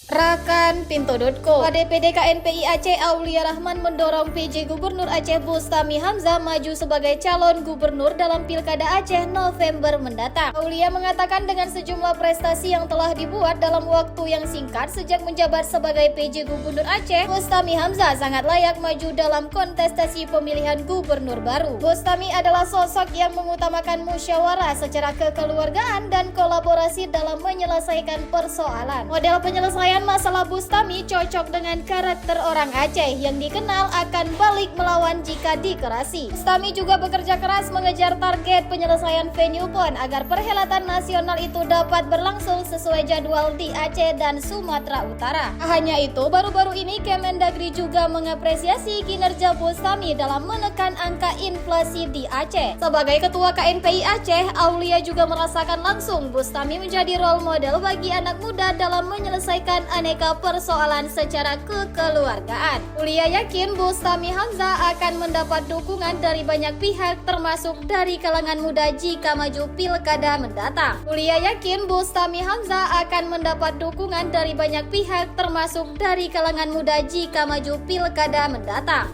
Rakan Pintu.co, DPD KNPI Aceh Aulia Rahman mendorong PJ Gubernur Aceh Bustami Hamzah maju sebagai calon gubernur dalam Pilkada Aceh November mendatang. Aulia mengatakan dengan sejumlah prestasi yang telah dibuat dalam waktu yang singkat sejak menjabat sebagai PJ Gubernur Aceh, Bustami Hamzah sangat layak maju dalam kontestasi pemilihan gubernur baru. Bustami adalah sosok yang mengutamakan musyawarah secara kekeluargaan dan kolaborasi dalam menyelesaikan persoalan. Model penyelesaian masalah Bustami cocok dengan karakter orang Aceh yang dikenal akan balik melawan jika dikerasi. Bustami juga bekerja keras mengejar target penyelesaian venue PON agar perhelatan nasional itu dapat berlangsung sesuai jadwal di Aceh dan Sumatera Utara. Hanya itu, baru-baru ini Kemendagri juga mengapresiasi kinerja Bustami dalam menekan angka inflasi di Aceh. Sebagai Ketua KNPI Aceh, Aulia juga merasakan langsung Bustami menjadi role model bagi anak muda dalam menyelesaikan aneka persoalan secara kekeluargaan. Aulia yakin Bustami Hamzah akan mendapat dukungan dari banyak pihak termasuk dari kalangan muda jika maju pilkada mendatang. Aulia yakin Bustami Hamzah akan mendapat dukungan dari banyak pihak termasuk dari kalangan muda jika maju pilkada mendatang.